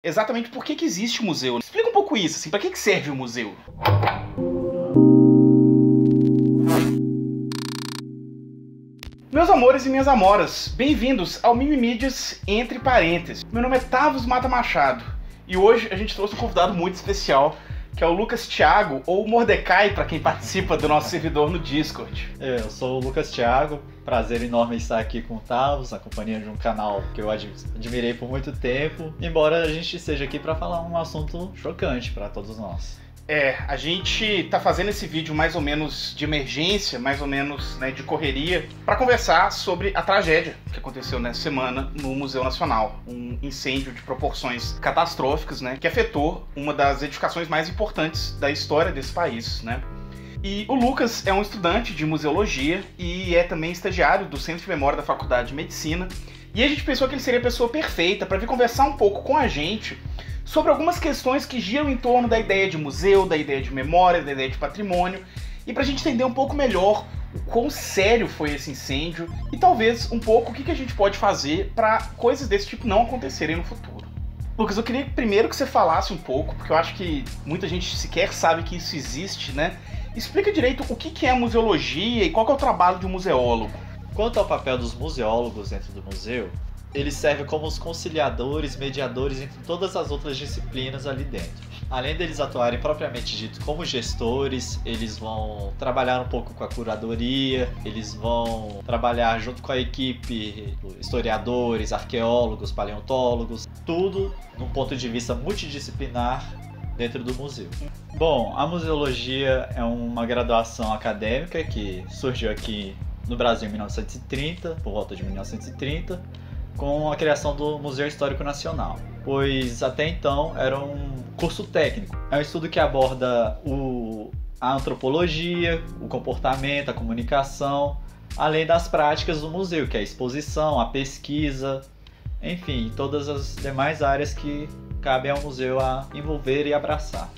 Exatamente por que existe o museu. Explica um pouco isso, assim, para que serve o museu? Meus amores e minhas amoras, bem-vindos ao Mimimídias Entre Parênteses. Meu nome é Tavos Mata Machado e hoje a gente trouxe um convidado muito especial, que é o Lucas Thiago, ou Mordecai, para quem participa do nosso servidor no Discord. Eu sou o Lucas Thiago, prazer enorme estar aqui com o Tavos, na companhia de um canal que eu admirei por muito tempo, embora a gente esteja aqui para falar um assunto chocante para todos nós. A gente tá fazendo esse vídeo mais ou menos de emergência, mais ou menos, né, de correria, para conversar sobre a tragédia que aconteceu nessa semana no Museu Nacional. Um incêndio de proporções catastróficas, né, que afetou uma das edificações mais importantes da história desse país, né. E o Lucas é um estudante de museologia e é também estagiário do Centro de Memória da Faculdade de Medicina. E a gente pensou que ele seria a pessoa perfeita para vir conversar um pouco com a gente sobre algumas questões que giram em torno da ideia de museu, da ideia de memória, da ideia de patrimônio, e pra gente entender um pouco melhor o quão sério foi esse incêndio e talvez um pouco o que a gente pode fazer para coisas desse tipo não acontecerem no futuro. Lucas, eu queria primeiro que você falasse um pouco, porque eu acho que muita gente sequer sabe que isso existe, né? Explica direito o que é a museologia e qual que é o trabalho de um museólogo. Quanto ao papel dos museólogos dentro do museu, eles servem como os conciliadores, mediadores entre todas as outras disciplinas ali dentro. Além deles atuarem propriamente dito como gestores, eles vão trabalhar um pouco com a curadoria, eles vão trabalhar junto com a equipe, historiadores, arqueólogos, paleontólogos, tudo num ponto de vista multidisciplinar dentro do museu. Bom, a museologia é uma graduação acadêmica que surgiu aqui no Brasil em 1930, por volta de 1930, com a criação do Museu Histórico Nacional, pois até então era um curso técnico. É um estudo que aborda a antropologia, o comportamento, a comunicação, além das práticas do museu, que é a exposição, a pesquisa, enfim, todas as demais áreas que cabem ao museu a envolver e abraçar.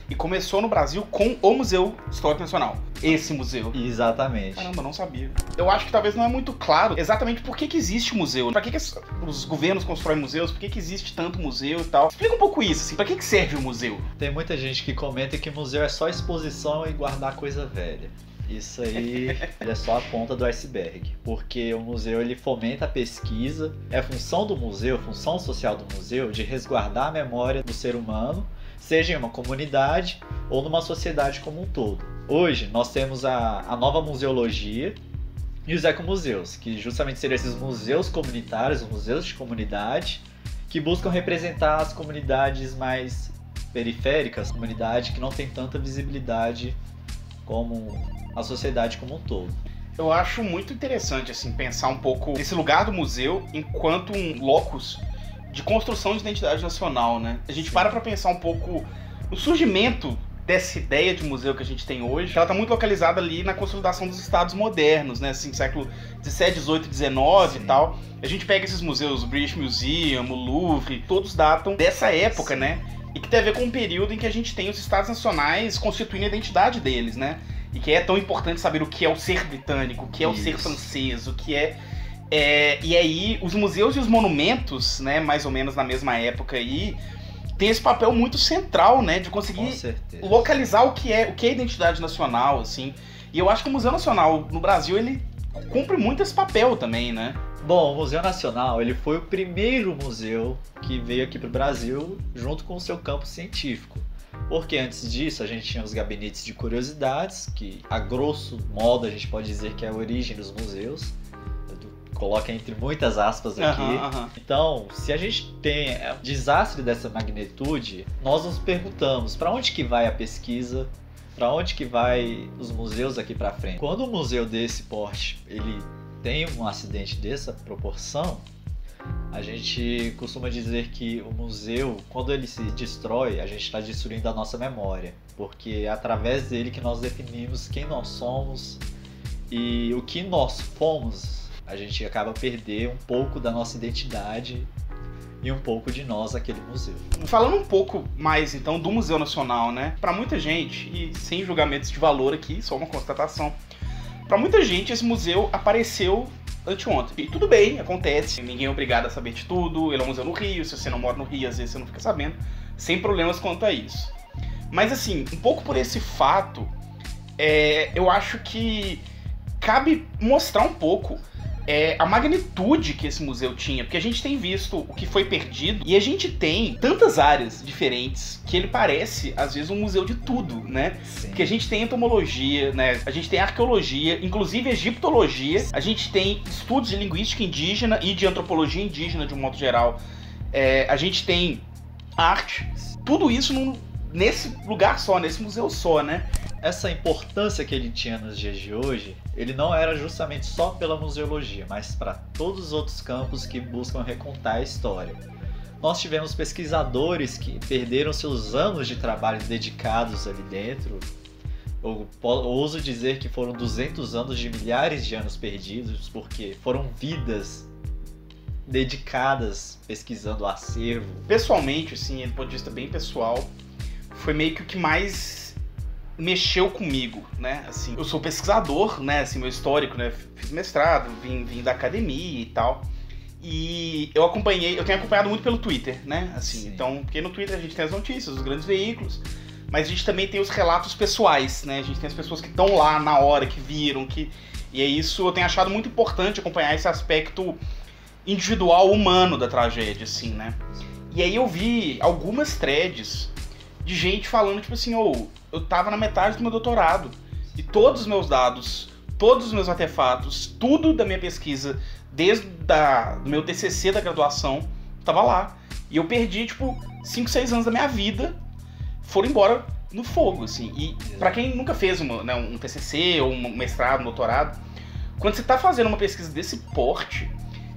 E começou no Brasil com o Museu Histórico Nacional. Esse museu. Exatamente. Caramba, não sabia. Eu acho que talvez não é muito claro exatamente por que existe museu. Pra que os governos constroem museus? Por que existe tanto museu e tal? Explica um pouco isso, assim. Pra que serve o museu? Tem muita gente que comenta que museu é só exposição e guardar coisa velha. Isso aí é só a ponta do iceberg, porque o museu ele fomenta a pesquisa, é função do museu, função social do museu de resguardar a memória do ser humano, seja em uma comunidade ou numa sociedade como um todo. Hoje nós temos a nova museologia e os ecomuseus, que justamente seriam esses museus comunitários, os museus de comunidade, que buscam representar as comunidades mais periféricas, comunidade que não tem tanta visibilidade como a sociedade como um todo. Eu acho muito interessante assim pensar um pouco nesse lugar do museu enquanto um locus de construção de identidade nacional, né? A gente para pensar um pouco no surgimento dessa ideia de museu que a gente tem hoje, que ela está muito localizada ali na consolidação dos estados modernos, né? Assim, século 17, 18, 19 e tal. A gente pega esses museus, o British Museum, o Louvre, todos datam dessa época, né? E que tem a ver com um período em que a gente tem os estados nacionais constituindo a identidade deles, né? E que é tão importante saber o que é o ser britânico, o que é o ser francês, o que é... E aí, os museus e os monumentos, né, mais ou menos na mesma época aí, tem esse papel muito central, né, de conseguir localizar o que é a identidade nacional, assim. E eu acho que o Museu Nacional no Brasil, ele cumpre muito esse papel também, né? Bom, o Museu Nacional, ele foi o primeiro museu que veio aqui para o Brasil junto com o seu campo científico. Porque antes disso a gente tinha os gabinetes de curiosidades, que a grosso modo a gente pode dizer que é a origem dos museus. Coloca entre muitas aspas aqui. Então, se a gente tem um desastre dessa magnitude, nós nos perguntamos para onde que vai a pesquisa, para onde que vai os museus aqui para frente. Quando um museu desse porte ele tem um acidente dessa proporção, a gente costuma dizer que o museu, quando ele se destrói, a gente está destruindo a nossa memória, porque é através dele que nós definimos quem nós somos e o que nós fomos. A gente acaba perdendo um pouco da nossa identidade e um pouco de nós aquele museu. Falando um pouco mais então do Museu Nacional, né? Para muita gente, e sem julgamentos de valor aqui, só uma constatação, para muita gente esse museu apareceu anteontem. E tudo bem, acontece, ninguém é obrigado a saber de tudo, ele é um museu no Rio, se você não mora no Rio, às vezes você não fica sabendo, sem problemas quanto a isso. Mas assim, um pouco por esse fato, eu acho que cabe mostrar um pouco a magnitude que esse museu tinha, porque a gente tem visto o que foi perdido e a gente tem tantas áreas diferentes que ele parece, às vezes, um museu de tudo, né? Sim. Porque a gente tem entomologia, né? A gente tem arqueologia, inclusive egiptologia, a gente tem estudos de linguística indígena e de antropologia indígena, de um modo geral. A gente tem arte, tudo isso nesse lugar só, nesse museu só, né? Essa importância que ele tinha nos dias de hoje, ele não era justamente só pela museologia, mas para todos os outros campos que buscam recontar a história. Nós tivemos pesquisadores que perderam seus anos de trabalho dedicados ali dentro. Eu ouso dizer que foram 200 anos de milhares de anos perdidos, porque foram vidas dedicadas pesquisando o acervo. Pessoalmente, assim, do ponto de vista bem pessoal, foi meio que o que mais mexeu comigo, né? Assim, eu sou pesquisador, né? Assim, meu histórico, né? Fiz mestrado, vim da academia e tal. E eu tenho acompanhado muito pelo Twitter, né? Assim, então, porque no Twitter a gente tem as notícias, os grandes veículos, mas a gente também tem os relatos pessoais, né? A gente tem as pessoas que estão lá na hora, que viram, e é isso, eu tenho achado muito importante acompanhar esse aspecto individual, humano da tragédia, assim, né? E aí eu vi algumas threads de gente falando, tipo assim, eu tava na metade do meu doutorado e todos os meus dados, todos os meus artefatos, tudo da minha pesquisa, desde do meu TCC da graduação, tava lá. E eu perdi, tipo, 5, 6 anos da minha vida, foram embora no fogo, assim. E pra quem nunca fez um TCC ou um mestrado, um doutorado, quando você tá fazendo uma pesquisa desse porte,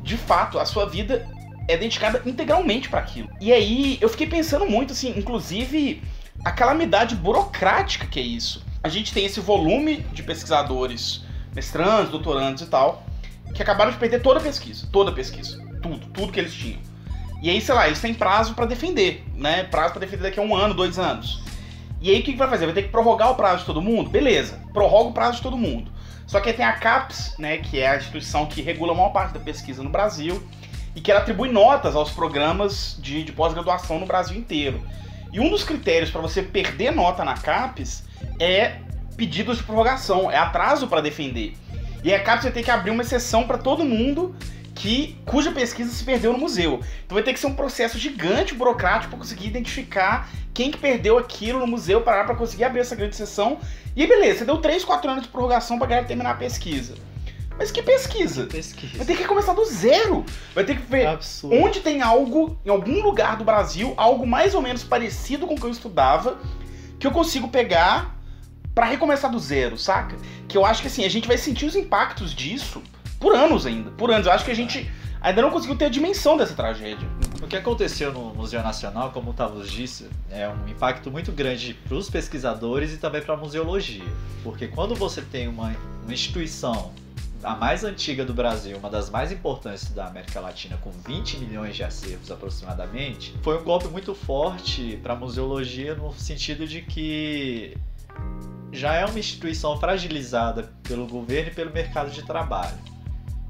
de fato, a sua vida é dedicada integralmente para aquilo. E aí eu fiquei pensando muito, assim, inclusive a calamidade burocrática que é isso. A gente tem esse volume de pesquisadores, mestrandos, doutorandos e tal, que acabaram de perder toda a pesquisa, tudo que eles tinham. E aí, sei lá, eles têm prazo para defender, né? Prazo para defender daqui a 1 ano, 2 anos. E aí o que vai fazer? Vai ter que prorrogar o prazo de todo mundo? Beleza, prorroga o prazo de todo mundo. Só que aí tem a CAPES, né, que é a instituição que regula a maior parte da pesquisa no Brasil, e que ela atribui notas aos programas de pós-graduação no Brasil inteiro. E um dos critérios para você perder nota na CAPES é pedidos de prorrogação, é atraso para defender. E a CAPES vai ter que abrir uma exceção para todo mundo cuja pesquisa se perdeu no museu. Então vai ter que ser um processo gigante, burocrático, para conseguir identificar quem que perdeu aquilo no museu, para conseguir abrir essa grande exceção. E beleza, você deu 3, 4 anos de prorrogação para galera terminar a pesquisa. Mas que pesquisa? Vai ter que começar do zero. Vai ter que ver onde tem algo, em algum lugar do Brasil, algo mais ou menos parecido com o que eu estudava, que eu consigo pegar pra recomeçar do zero, saca? Que eu acho que assim, a gente vai sentir os impactos disso por anos ainda. Por anos. Eu acho que a gente ainda não conseguiu ter a dimensão dessa tragédia. O que aconteceu no Museu Nacional, como o Tavos disse, é um impacto muito grande para os pesquisadores e também para a museologia. Porque quando você tem uma instituição, a mais antiga do Brasil, uma das mais importantes da América Latina, com 20 milhões de acervos aproximadamente, foi um golpe muito forte para a museologia no sentido de que já é uma instituição fragilizada pelo governo e pelo mercado de trabalho.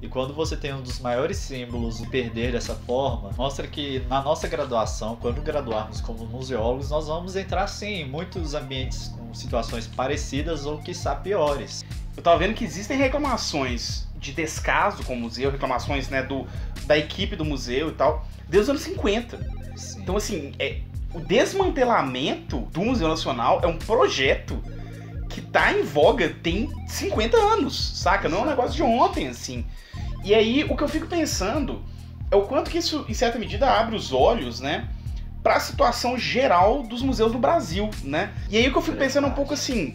E quando você tem um dos maiores símbolos o perder dessa forma, mostra que na nossa graduação, quando graduarmos como museólogos, nós vamos entrar sim em muitos ambientes com situações parecidas ou quiçá piores. Eu tava vendo que existem reclamações de descaso com o museu, reclamações, né, da equipe do museu e tal, desde os anos 50. Sim. Então, assim, o desmantelamento do Museu Nacional é um projeto que tá em voga tem 50 anos, saca? Não é um negócio de ontem, assim. E aí, o que eu fico pensando é o quanto que isso, em certa medida, abre os olhos, né, pra situação geral dos museus no Brasil, né? E aí o que eu fico pensando é um pouco assim,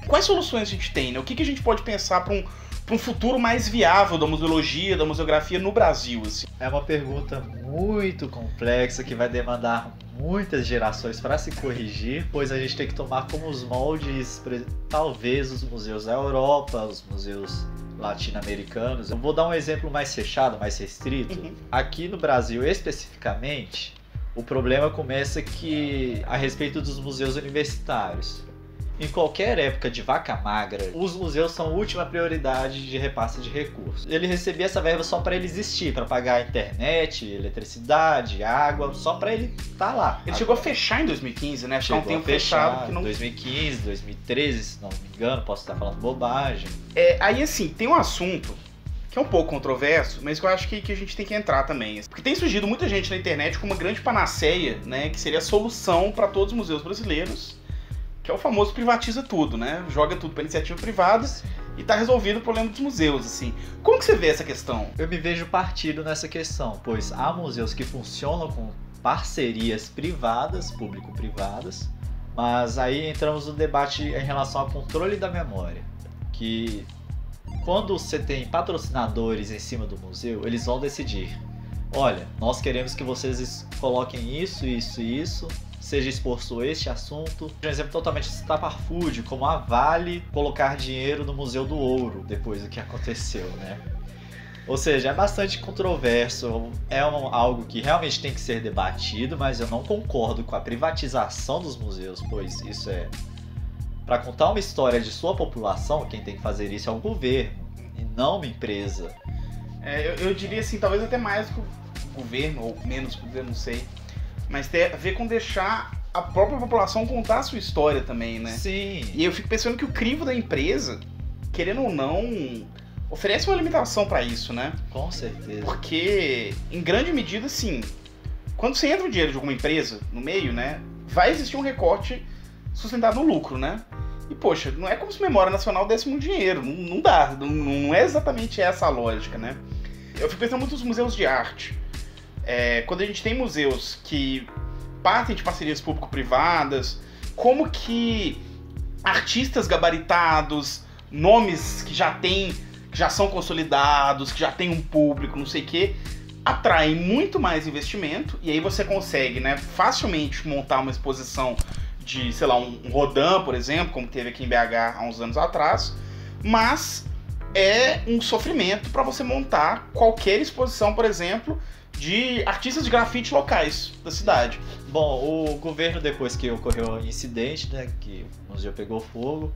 quais soluções a gente tem, né? O que a gente pode pensar para um futuro mais viável da museologia, da museografia no Brasil, assim? É uma pergunta muito complexa que vai demandar muitas gerações para se corrigir, pois a gente tem que tomar como os moldes, talvez, os museus da Europa, os museus latino-americanos. Eu vou dar um exemplo mais fechado, mais restrito. Aqui no Brasil, especificamente, o problema começa a respeito dos museus universitários. Em qualquer época de vaca magra, os museus são a última prioridade de repasse de recursos. Ele recebia essa verba só para ele existir, para pagar a internet, eletricidade, água, só para ele estar lá. Ele chegou a fechar em 2015, né? Chegou um tempo fechado. Que não... 2015, 2013, se não me engano, posso estar falando bobagem. Aí assim, tem um assunto que é um pouco controverso, mas que eu acho que a gente tem que entrar também. Porque tem surgido muita gente na internet com uma grande panaceia, né? Que seria a solução para todos os museus brasileiros, que é o famoso privatiza tudo, né? Joga tudo para iniciativa privada e tá resolvido o problema dos museus, assim. Como que você vê essa questão? Eu me vejo partido nessa questão, pois há museus que funcionam com parcerias privadas, público-privadas, mas aí entramos no debate em relação ao controle da memória, que quando você tem patrocinadores em cima do museu, eles vão decidir: olha, nós queremos que vocês coloquem isso, isso e isso, seja exposto este assunto. Um exemplo totalmente estapafúrdio, como a Vale colocar dinheiro no Museu do Ouro, depois do que aconteceu, né? Ou seja, é bastante controverso, é algo que realmente tem que ser debatido, mas eu não concordo com a privatização dos museus, pois isso é... Para contar uma história de sua população, quem tem que fazer isso é o governo, e não uma empresa. Eu diria assim, talvez até mais que o governo, ou menos que o governo, não sei. Mas tem a ver com deixar a própria população contar a sua história também, né? Sim. E eu fico pensando que o crivo da empresa, querendo ou não, oferece uma limitação para isso, né? Com certeza. Porque, em grande medida, sim, quando você entra o dinheiro de alguma empresa no meio, né, vai existir um recorte sustentado no lucro, né? E, poxa, não é como se Memória Nacional desse muito dinheiro. Não dá. Não é exatamente essa a lógica, né? Eu fico pensando muito nos museus de arte. Quando a gente tem museus que partem de parcerias público-privadas, como que artistas gabaritados, nomes que já são consolidados, que já tem um público, não sei o quê, atraem muito mais investimento, e aí você consegue, né, facilmente montar uma exposição de, sei lá, um Rodin, por exemplo, como teve aqui em BH há uns anos atrás, mas é um sofrimento para você montar qualquer exposição, por exemplo, de artistas de grafite locais da cidade. Bom, o governo, depois que ocorreu o incidente, né, que o museu pegou fogo,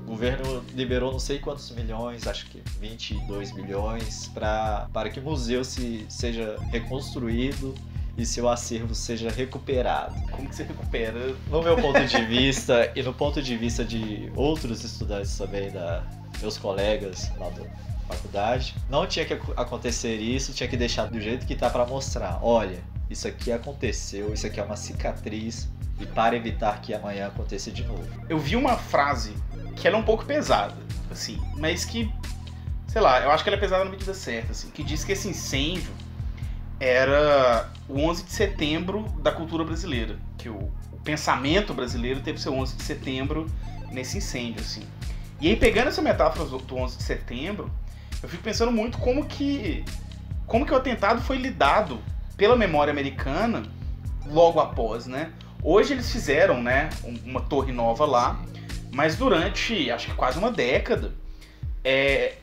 o governo liberou não sei quantos milhões, acho que 22 milhões, para que o museu seja reconstruído e seu acervo seja recuperado. Como que você recupera? No meu ponto de vista, e no ponto de vista de outros estudantes também, meus colegas lá da faculdade, não tinha que acontecer isso, tinha que deixar do jeito que tá para mostrar. Olha, isso aqui aconteceu, isso aqui é uma cicatriz, e para evitar que amanhã aconteça de novo. Eu vi uma frase que ela é um pouco pesada, assim, mas que, sei lá, eu acho que ela é pesada na medida certa, assim, que diz que esse incêndio era o 11 de setembro da cultura brasileira, que o pensamento brasileiro teve seu 11 de setembro nesse incêndio, assim. E aí, pegando essa metáfora do 11 de setembro, eu fico pensando muito como que o atentado foi lidado pela memória americana logo após, né? Hoje eles fizeram, né, uma torre nova lá, mas durante, acho que quase uma década,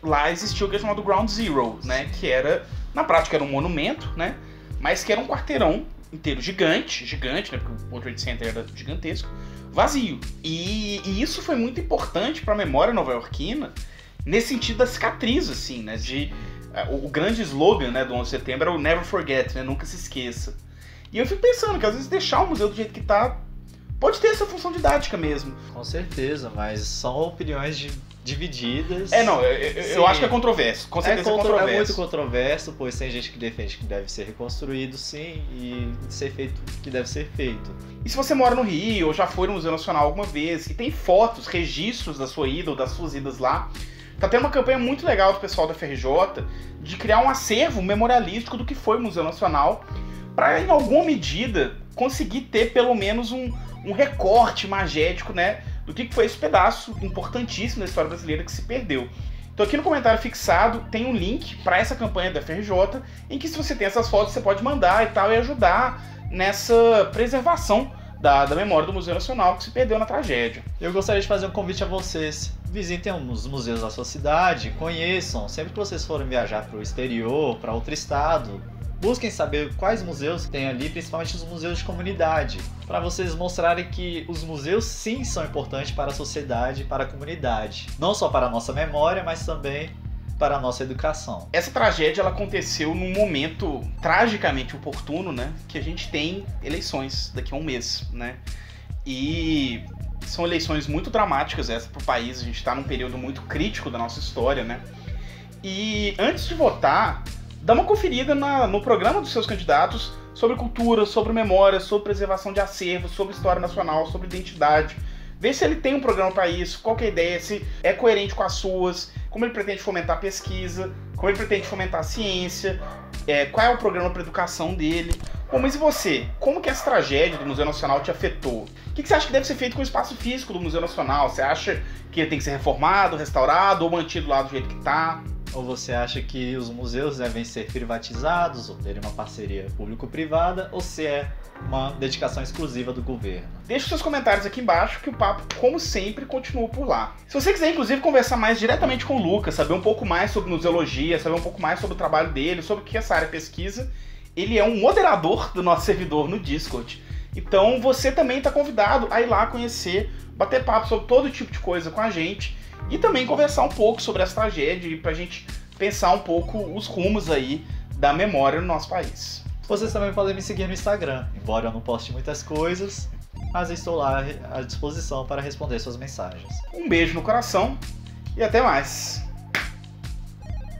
lá existiu o que é chamado Ground Zero, né? Que era, na prática, era um monumento, né? Mas que era um quarteirão inteiro gigante, né? Porque o World Trade Center era gigantesco, vazio. E isso foi muito importante para a memória nova-iorquina, nesse sentido da cicatriz, assim, né? O grande slogan, né, do 11 de setembro era o Never Forget, né? Nunca se esqueça. E eu fico pensando que às vezes deixar o museu do jeito que tá pode ter essa função didática mesmo. Com certeza, mas são opiniões divididas. Eu acho que é controverso. Com certeza é controverso. É muito controverso, pois tem gente que defende que deve ser reconstruído, sim, e ser feito que deve ser feito. E se você mora no Rio, ou já foi no Museu Nacional alguma vez, e tem fotos, registros da sua ida ou das suas idas lá, tá tendo uma campanha muito legal do pessoal da FRJ de criar um acervo memorialístico do que foi o Museu Nacional, para, em alguma medida, conseguir ter pelo menos um recorte imagético, né, do que foi esse pedaço importantíssimo da história brasileira que se perdeu. Então aqui no comentário fixado tem um link para essa campanha da FRJ, em que se você tem essas fotos você pode mandar e tal, e ajudar nessa preservação da memória do Museu Nacional que se perdeu na tragédia. Eu gostaria de fazer um convite a vocês. Visitem os museus da sua cidade, conheçam. Sempre que vocês forem viajar para o exterior, para outro estado, Busquem saber quais museus tem ali, principalmente os museus de comunidade, para vocês mostrarem que os museus sim são importantes para a sociedade, para a comunidade. Não só para a nossa memória, mas também para a nossa educação. Essa tragédia ela aconteceu num momento tragicamente oportuno, né? Que a gente tem eleições daqui a um mês, né? E são eleições muito dramáticas essa para o país. A gente está num período muito crítico da nossa história, né? E antes de votar, dá uma conferida no programa dos seus candidatos sobre cultura, sobre memória, sobre preservação de acervo, sobre história nacional, sobre identidade. Vê se ele tem um programa para isso, qual que é a ideia, se é coerente com as suas, como ele pretende fomentar a pesquisa, como ele pretende fomentar a ciência, qual é o programa para educação dele. Bom, mas e você? Como que essa tragédia do Museu Nacional te afetou? O que você acha que deve ser feito com o espaço físico do Museu Nacional? Você acha que ele tem que ser reformado, restaurado ou mantido lá do jeito que está? Ou você acha que os museus devem ser privatizados ou terem uma parceria público-privada, ou se é uma dedicação exclusiva do governo? Deixe seus comentários aqui embaixo que o papo, como sempre, continua por lá. Se você quiser, inclusive, conversar mais diretamente com o Lucas, saber um pouco mais sobre museologia, saber um pouco mais sobre o trabalho dele, sobre o que essa área pesquisa, ele é um moderador do nosso servidor no Discord. Então você também está convidado a ir lá conhecer, bater papo sobre todo tipo de coisa com a gente e também conversar um pouco sobre essa tragédia e pra gente pensar um pouco os rumos aí da memória no nosso país. Vocês também podem me seguir no Instagram, embora eu não poste muitas coisas, mas estou lá à disposição para responder suas mensagens. Um beijo no coração e até mais!